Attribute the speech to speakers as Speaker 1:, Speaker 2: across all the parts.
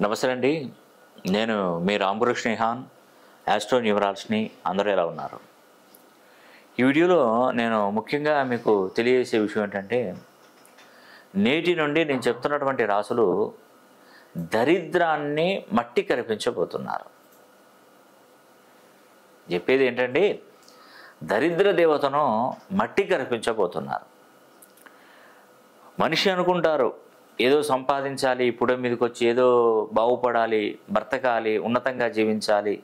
Speaker 1: నమస్తే అండి. నేను మీ రామకృష్ణ ఆస్ట్రో న్యూమరాలజీని. అందరూ ఎలా ఉన్నారు? ఈ వీడియోలో నేను ముఖ్యంగా మీకు తెలియజేసే విషయం ఏంటంటే, నేటి నుండి నేను చెప్తున్నటువంటి రాసులు దరిద్రాన్ని మట్టి కరిపించబోతున్నారు. చెప్పేది ఏంటండి, దరిద్ర దేవతను మట్టి కరిపించబోతున్నారు. మనిషి అనుకుంటారు ఏదో సంపాదించాలి, పుడమి మీదకి వచ్చి ఏదో బాగుపడాలి, బ్రతకాలి, ఉన్నతంగా జీవించాలి,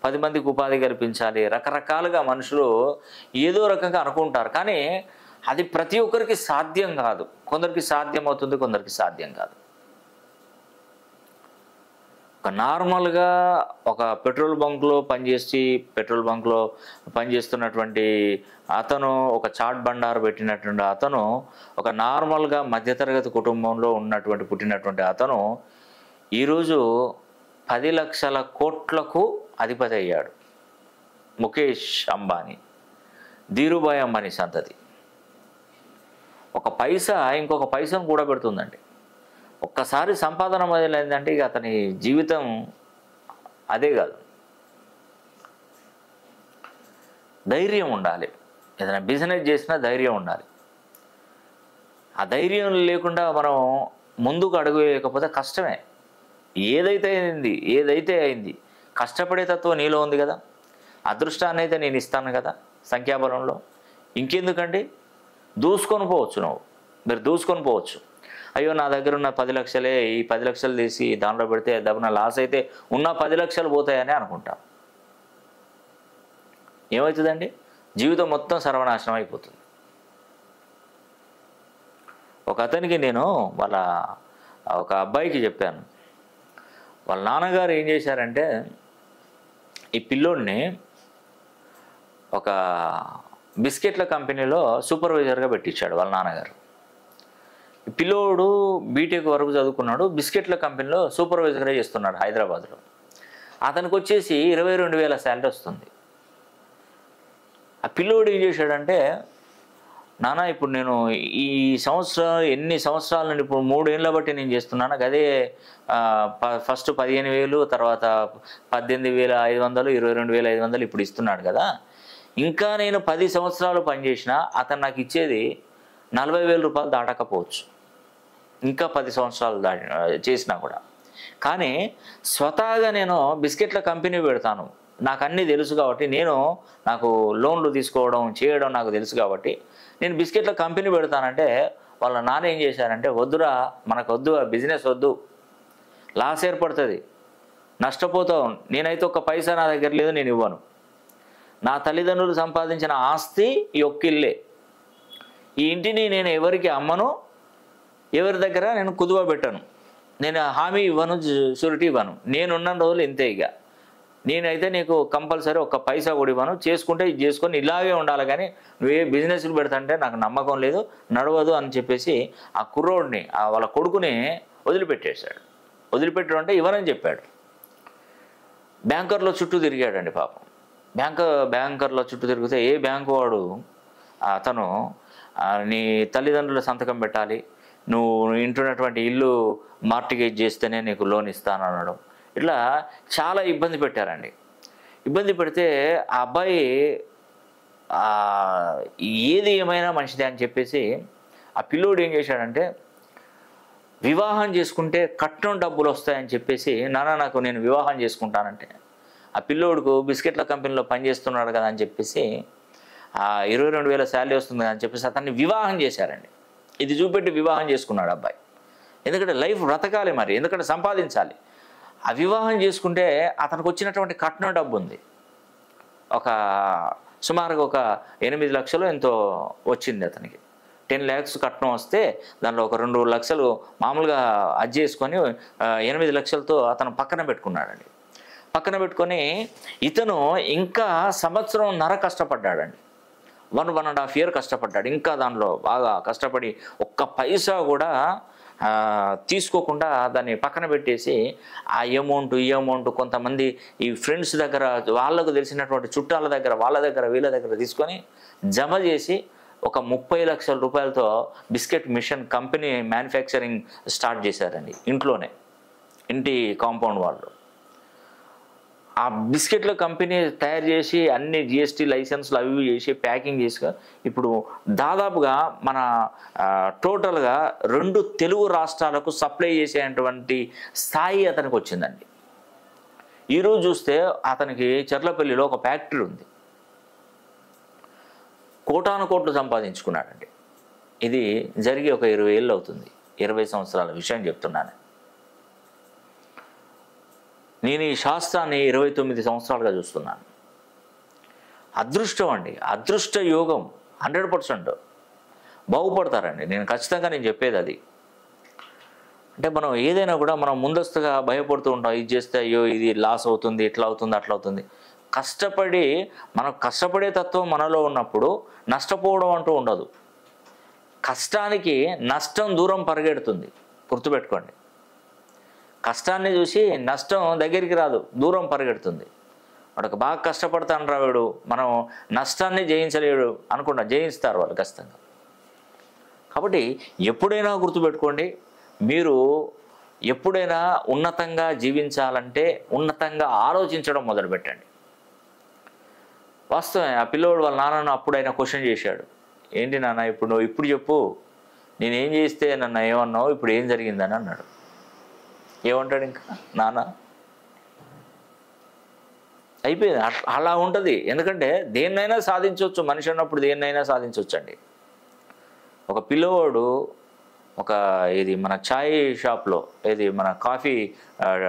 Speaker 1: 10 మందికి ఉపాధి కల్పించాలి, రకరకాలుగా మనుషులు ఏదో రకంగా అనుకుంటారు. కానీ అది ప్రతి ఒక్కరికి సాధ్యం కాదు. కొందరికి సాధ్యం అవుతుంది, కొందరికి సాధ్యం కాదు. ఒక నార్మల్గా ఒక పెట్రోల్ బంక్లో పనిచేస్తున్నటువంటి అతను, ఒక చాట్ బండారు పెట్టినటువంటి అతను, ఒక నార్మల్గా మధ్యతరగతి కుటుంబంలో పుట్టినటువంటి అతను ఈరోజు 10 లక్షల కోట్లకు అధిపతి అయ్యాడు. ముఖేష్ అంబానీ, ధీరుభాయ్ అంబానీ సంతతి. ఒక పైసా ఇంకొక పైసను కూడా పెడుతుందండి. ఒక్కసారి సంపాదన మొదలైందంటే ఇక అతని జీవితం అదే కాదు. ధైర్యం ఉండాలి. ఏదైనా బిజినెస్ చేసినా ధైర్యం ఉండాలి. ఆ ధైర్యం లేకుండా మనం ముందుకు అడుగు వేయకపోతే కష్టమే. ఏదైతే అయింది కష్టపడే తత్వం నీలో ఉంది కదా. అదృష్టాన్ని అయితే నేను ఇస్తాను కదా సంఖ్యాబలంలో. ఇంకెందుకండి, దూసుకొని పోవచ్చు. మీరు దూసుకొని పోవచ్చు. అయ్యో నా దగ్గర ఉన్న 10 లక్షలే, ఈ 10 లక్షలు తీసి దాంట్లో పెడితే దబ్బున లాస్ అయితే ఉన్న 10 లక్షలు పోతాయని అనుకుంటాం. ఏమవుతుందండి, జీవితం మొత్తం సర్వనాశనం అయిపోతుంది. ఒక అతనికి నేను ఒక అబ్బాయికి చెప్పాను. వాళ్ళ నాన్నగారు ఏం చేశారంటే, ఈ పిల్లోడిని ఒక బిస్కెట్ల కంపెనీలో సూపర్వైజర్గా పెట్టించాడు వాళ్ళ నాన్నగారు. ఈ పిల్లోడు బీటెక్ వరకు చదువుకున్నాడు, బిస్కెట్ల కంపెనీలో సూపర్వైజర్గా చేస్తున్నాడు హైదరాబాద్లో. అతనికి వచ్చేసి 22,000 శాలరీ వస్తుంది. ఆ పిల్లోడు ఏం చేశాడంటే, నాన్న ఇప్పుడు నేను ఎన్ని సంవత్సరాల నుండి ఇప్పుడు 3 ఏళ్ళ బట్టి నేను చేస్తున్నాను, అదే ఫస్ట్ 15,000, తర్వాత 18,500, 22,500 ఇప్పుడు ఇస్తున్నాడు కదా. ఇంకా నేను 10 సంవత్సరాలు పనిచేసినా అతను నాకు ఇచ్చేది 40,000 రూపాయలు దాటకపోవచ్చు, ఇంకా 10 సంవత్సరాలు చేసినా కూడా. కానీ స్వతహాగా నేను బిస్కెట్ల కంపెనీ పెడతాను, నాకు అన్నీ తెలుసు కాబట్టి, నాకు లోన్లు తీసుకోవడం చేయడం నాకు తెలుసు కాబట్టి నేను బిస్కెట్ల కంపెనీ పెడతానంటే, వాళ్ళ నాన్న ఏం చేశారంటే, వద్దురా, మనకు వద్దు, ఆ బిజినెస్ వద్దు, లాస్ ఏర్పడుతుంది, నష్టపోతావు, నేనైతే ఒక్క పైసా నా దగ్గర లేదు, నేను ఇవ్వను. నా తల్లిదండ్రులు సంపాదించిన ఆస్తి ఈ ఒక్కిల్లే, ఈ ఇంటిని నేను ఎవరికి అమ్మను, ఎవరి దగ్గర నేను కుదువ పెట్టను, నేను హామీ ఇవ్వను, షూరిటీ ఇవ్వను, నేనున్న రోజులు ఇంతే. ఇక నేనైతే నీకు కంపల్సరీ ఒక్క పైసా కూడా ఇవ్వను, చేసుకుంటే ఇది చేసుకొని ఇలాగే ఉండాలి, కానీ నువ్వే బిజినెస్లు పెడతాంటే నాకు నమ్మకం లేదు, నడవదు అని చెప్పేసి ఆ కుర్రోడిని, వాళ్ళ కొడుకుని వదిలిపెట్టేశాడు. వదిలిపెట్టడం అంటే ఇవ్వనని చెప్పాడు. బ్యాంకర్లో చుట్టూ తిరిగాడండి పాపం. బ్యాంకర్లో చుట్టూ తిరిగితే ఏ బ్యాంకు వాడు అతను నీ తల్లిదండ్రుల సంతకం పెట్టాలి, నువ్వు ఇంటున్నటువంటి ఇల్లు మార్టిగేజ్ చేస్తేనే నీకు లోన్ ఇస్తాను అనడం, ఇట్లా చాలా ఇబ్బంది పెట్టారండి. ఇబ్బంది పెడితే ఆ అబ్బాయి ఏది ఏమైనా మంచిదే అని చెప్పేసి ఆ పిల్లోడు ఏం చేశాడంటే, వివాహం చేసుకుంటే కట్నం డబ్బులు వస్తాయని చెప్పేసి, నాకు నేను వివాహం చేసుకుంటానంటే, ఆ పిల్లోడుకు బిస్కెట్ల కంపెనీలో పనిచేస్తున్నాడు కదా అని చెప్పేసి 22,000 శాలరీ వస్తుంది అని చెప్పేసి అతన్ని వివాహం చేశారండి. ఇది చూపెట్టి వివాహం చేసుకున్నాడు అబ్బాయి. ఎందుకంటే లైఫ్ బ్రతకాలి మరి, ఎందుకంటే సంపాదించాలి. ఆ వివాహం చేసుకుంటే అతనికి వచ్చినటువంటి కట్నం డబ్బు ఉంది, సుమారుగా ఒక 8 లక్షలు ఎంతో వచ్చింది అతనికి. 10 lakhs కట్నం వస్తే దానిలో ఒక 2 లక్షలు మామూలుగా అది చేసుకొని 8 లక్షలతో అతను పక్కన పెట్టుకున్నాడండి. పక్కన పెట్టుకొని ఇతను ఇంకా 1.5 సంవత్సరం కష్టపడ్డాడండి. 1.5 year కష్టపడ్డాడు. ఇంకా దానిలో బాగా కష్టపడి ఒక్క పైసా కూడా తీసుకోకుండా దాన్ని పక్కన పెట్టేసి ఆ అమౌంట్ ఈ అమౌంట్ కొంతమంది ఈ ఫ్రెండ్స్ దగ్గర, వాళ్ళకు తెలిసినటువంటి చుట్టాల దగ్గర, వాళ్ళ దగ్గర వీళ్ళ దగ్గర తీసుకొని జమ చేసి ఒక 30 లక్షల రూపాయలతో biscuit machine company manufacturing start చేశారండి ఇంట్లోనే. ఇంటి కాంపౌండ్ వాళ్ళు. ఆ బిస్కెట్ల కంపెనీ తయారు చేసి అన్ని జిఎస్టీ లైసెన్స్లు అవి ఇవి చేసి ప్యాకింగ్ చేసి ఇప్పుడు దాదాపుగా మన టోటల్గా 2 తెలుగు రాష్ట్రాలకు సప్లై చేసేటువంటి స్థాయి అతనికి వచ్చిందండి. ఈరోజు చూస్తే అతనికి చర్లపల్లిలో ఒక ఫ్యాక్టరీ ఉంది, కోటాను కోట్లు సంపాదించుకున్నాడండి. ఇది జరిగి ఒక 20 ఏళ్ళు అవుతుంది, 20 సంవత్సరాల విషయం చెప్తున్నాను. నేను ఈ శాస్త్రాన్ని 29 సంవత్సరాలుగా చూస్తున్నాను. అదృష్టం అండి, అదృష్ట యోగం 100% బాగుపడతారండి. నేను ఖచ్చితంగా చెప్పేది అది. అంటే మనం ఏదైనా కూడా మనం ముందస్తుగా భయపడుతూ ఉంటాం, ఇది చేస్తే అయ్యో ఇది లాస్ అవుతుంది, ఇట్లా అవుతుంది, అట్లా అవుతుంది. కష్టపడి మనం కష్టపడే తత్వం మనలో ఉన్నప్పుడు నష్టపోవడం అంటూ ఉండదు. కష్టానికి నష్టం దూరం పరిగెడుతుంది, గుర్తుపెట్టుకోండి. కష్టాన్ని చూసి నష్టం దగ్గరికి రాదు, దూరం పరిగెడుతుంది. వాడికి బాగా కష్టపడతాను రావాడు, మనం నష్టాన్ని జయించలేడు అనుకుంటా, జయిస్తారు వాళ్ళు ఖచ్చితంగా. కాబట్టి ఎప్పుడైనా గుర్తుపెట్టుకోండి, మీరు ఎప్పుడైనా ఉన్నతంగా జీవించాలంటే ఉన్నతంగా ఆలోచించడం మొదలుపెట్టండి. వాస్తవమే, ఆ పిల్లోడు వాళ్ళ నాన్నను అప్పుడైనా క్వశ్చన్ చేశాడు, ఏంటి నాన్న ఇప్పుడు నువ్వు ఇప్పుడు చెప్పు, నేనేం చేస్తే నన్ను ఏమన్నావు, ఇప్పుడు ఏం జరిగిందని అన్నాడు. ఏమంటాడు ఇంకా నాన్న? అయిపోయింది. అలా ఉంటుంది. ఎందుకంటే దేన్నైనా సాధించవచ్చు, మనిషి అన్నప్పుడు దేన్నైనా సాధించవచ్చు అండి. ఒక పిల్లవాడు ఇది మన ఛాయ్ షాప్లో, ఇది మన కాఫీ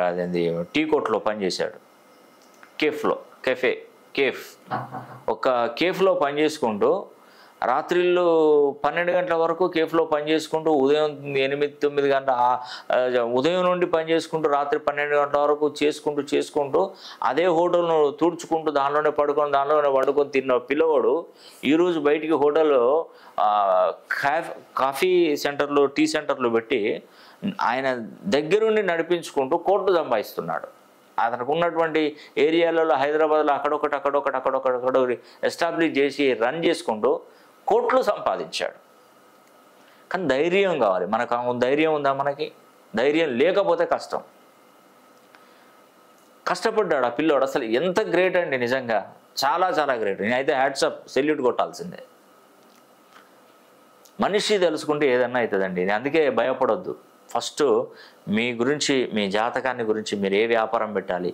Speaker 1: అదేంది టీ కోట్లో పనిచేశాడు, కేఫ్ ఒక కేఫ్లో పనిచేసుకుంటూ రాత్రిళ్ళు 12 గంటల వరకు కేఫ్లో పనిచేసుకుంటూ ఉదయం 8-9 గంటల ఉదయం నుండి పనిచేసుకుంటూ రాత్రి 12 గంటల వరకు చేసుకుంటూ అదే హోటల్ను తుడుచుకుంటూ దానిలోనే పడుకొని తిన్న పిల్లవాడు ఈరోజు బయటికి హోటల్లో కాఫీ సెంటర్లు, టీ సెంటర్లు పెట్టి ఆయన దగ్గరుండి నడిపించుకుంటూ కోట్లు సంపాదిస్తున్నాడు. అతనికి ఉన్నటువంటి ఏరియాలలో హైదరాబాద్లో అక్కడొకటి ఎస్టాబ్లిష్ చేసి రన్ చేసుకుంటూ కోట్లు సంపాదించాడు. కానీ ధైర్యం కావాలి మనకు. ధైర్యం ఉందా మనకి? ధైర్యం లేకపోతే కష్టం. కష్టపడ్డాడు ఆ పిల్లోడు, అసలు ఎంత గ్రేట్ అండి, నిజంగా చాలా చాలా గ్రేట్. నేనైతే హ్యాట్సప్, సెల్యూట్ కొట్టాల్సిందే. మనిషి తెలుసుకుంటే ఏదన్నా అవుతుందండి. అందుకే భయపడొద్దు. ఫస్ట్ మీ గురించి, మీ జాతకాన్ని గురించి, మీరు ఏ వ్యాపారం పెట్టాలి,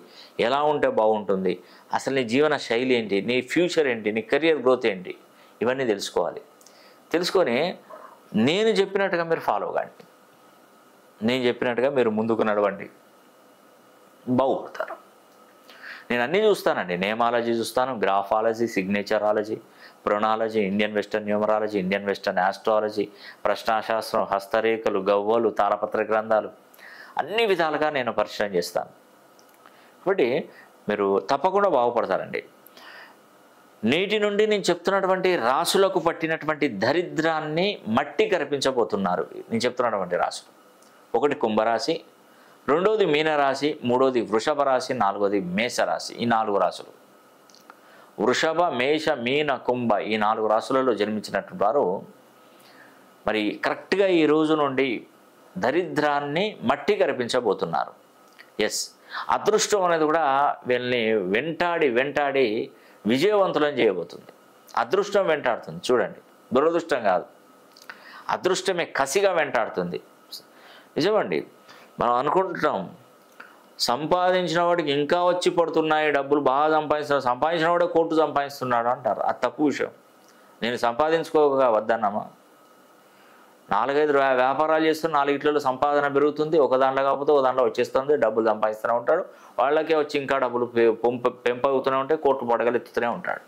Speaker 1: ఎలా ఉంటే బాగుంటుంది, అసలు నీ జీవన శైలి ఏంటి, నీ ఫ్యూచర్ ఏంటి, నీ కెరియర్ గ్రోత్ ఏంటి, ఇవన్నీ తెలుసుకోవాలి. తెలుసుకొని నేను చెప్పినట్టుగా మీరు ఫాలో కాండి, నేను చెప్పినట్టుగా మీరు ముందుకు నడవండి, బాగుపడతారు. నేను అన్నీ చూస్తానండి, నేమాలజీ చూస్తాను, graphology, signatureology, phrenology, Indian western numerology, Indian western astrology, ప్రశ్నాశాస్త్రం, హస్తరేఖలు, గవ్వలు, తాళపత్ర గ్రంథాలు, అన్ని విధాలుగా నేను పరిశీలన చేస్తాను. కాబట్టి మీరు తప్పకుండా బాగుపడతారండి. నేటి నుండి నేను చెప్తున్నటువంటి రాశులకు పట్టినటువంటి దరిద్రాన్ని మట్టి కరిపించబోతున్నారు నేను చెప్తున్నటువంటి రాశులు. 1 కుంభరాశి, 2వది మీనరాశి, 3వది వృషభ రాశి, 4వది మేషరాశి. ఈ 4 రాశులు, వృషభ, మేష, మీన, కుంభ, ఈ 4 రాశులలో జన్మించినటువంటి వారు మరి కరెక్ట్గా ఈ రోజు నుండి దరిద్రాన్ని మట్టి కరిపించబోతున్నారు. ఎస్, అదృష్టం అనేది కూడా వీళ్ళని వెంటాడి విజయవంతులను చేయబోతుంది. అదృష్టం వెంటాడుతుంది, చూడండి, దురదృష్టం కాదు, అదృష్టమే కసిగా వెంటాడుతుంది. నిజమండి, మనం అనుకుంటున్నాం సంపాదించిన వాడికి ఇంకా వచ్చి పడుతున్నాయి డబ్బులు, బాగా సంపాదించిన వాడే కోట్లు సంపాదిస్తున్నాడు అంటారు. అది తప్పు విషయం. నేను సంపాదించుకోగా వద్దన్నామా? 4-5 వ్యాపారాలు చేస్తూ 4 ఇట్లలో సంపాదన పెరుగుతుంది, ఒక దాంట్లో కాకపోతే ఒక దాంట్లో వచ్చేస్తుంది, డబ్బులు సంపాదిస్తూనే ఉంటాడు, వాళ్ళకే వచ్చి ఇంకా డబ్బులు పెంపవుతూనే ఉంటాయి, కోట్లు పడగలెత్తుతూనే ఉంటాడు.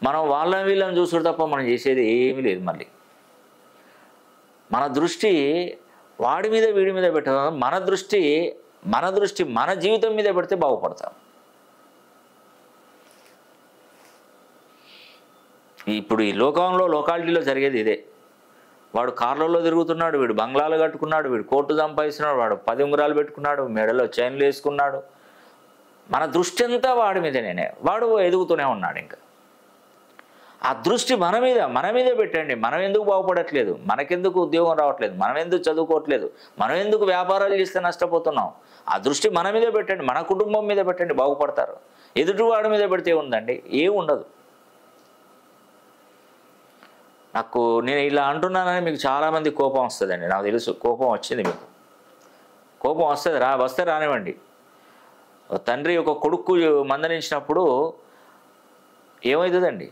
Speaker 1: మనం వీళ్ళని చూసుడు తప్ప మనం చేసేది ఏమీ లేదు. మళ్ళీ మన దృష్టి వాడి మీద వీడి మీద పెట్టడం, మన దృష్టి మన జీవితం మీద పెడితే బాగుపడతాం. ఇప్పుడు ఈ లోకాలిటీలో జరిగేది ఇదే. వాడు కార్లలో తిరుగుతున్నాడు, వీడు బంగ్లాలు కట్టుకున్నాడు, వీడు కోట్లు సంపాదిస్తున్నాడు, వాడు 10 ఉంగరాలు పెట్టుకున్నాడు, మెడలో చైన్లు వేసుకున్నాడు. మన దృష్టి అంతా వాడి మీదనే, వాడు ఎదుగుతూనే ఉన్నాడు. ఇంకా ఆ దృష్టి మన మీదే పెట్టండి. మనం ఎందుకు బాగుపడట్లేదు, మనకెందుకు ఉద్యోగం రావట్లేదు, మనం ఎందుకు చదువుకోవట్లేదు, మనం ఎందుకు వ్యాపారాలు చేస్తే నష్టపోతున్నాం, ఆ దృష్టి మన మీదే పెట్టండి, మన కుటుంబం మీద పెట్టండి, బాగుపడతారు. ఎదుటివాడి మీద పెడితే ఉందండి, ఏం ఉండదు. నేను ఇలా అంటున్నానని మీకు చాలామంది కోపం వస్తుందండి, నాకు తెలుసు. కోపం వచ్చింది మీకు, కోపం వస్తుంది, వస్తే రానివ్వండి. తండ్రి ఒక కొడుకు మందలించినప్పుడు ఏమవుతుందండి?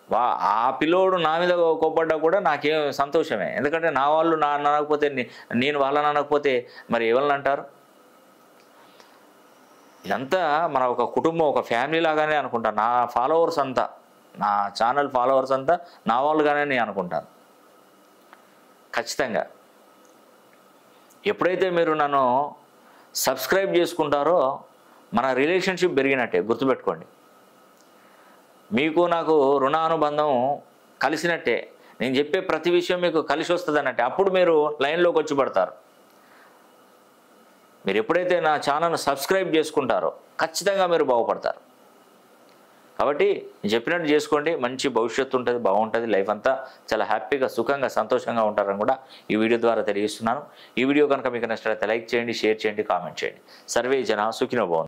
Speaker 1: ఆ పిల్లోడు నా మీద కోప్పడ్డా కూడా నాకేం సంతోషమే. ఎందుకంటే నా వాళ్ళు అనకపోతే, నేను వాళ్ళని అనకపోతే మరి ఎవరిని అంటారు? ఇదంతా మన ఒక కుటుంబం, ఒక ఫ్యామిలీ లాగానే అనుకుంటాను. నా ఫాలోవర్స్ అంతా, నా ఛానల్ ఫాలోవర్స్ అంతా నా వాళ్ళుగానే నేను అనుకుంటాను. ఖచ్చితంగా ఎప్పుడైతే మీరు నన్ను సబ్స్క్రైబ్ చేసుకుంటారో మన రిలేషన్షిప్ పెరిగినట్టే, గుర్తుపెట్టుకోండి. మీకు నాకు రుణానుబంధం కలిసినట్టే, నేను చెప్పే ప్రతి విషయం మీకు కలిసి వస్తుంది అన్నట్టే. అప్పుడు మీరు లైన్లోకి వచ్చి పడతారు. మీరు ఎప్పుడైతే నా ఛానల్ను సబ్స్క్రైబ్ చేసుకుంటారో ఖచ్చితంగా మీరు బాగుపడతారు. కాబట్టి నేను చెప్పినట్టు చేసుకోండి, మంచి భవిష్యత్తు ఉంటుంది, బాగుంటుంది. లైఫ్ అంతా చాలా హ్యాపీగా, సుఖంగా, సంతోషంగా ఉంటారని కూడా ఈ వీడియో ద్వారా తెలియజేస్తున్నాను. ఈ వీడియో కనుక మీకు నచ్చినట్లయితే లైక్ చేయండి, షేర్ చేయండి, కామెంట్ చేయండి. సర్వే జన సుఖినో భవంతు.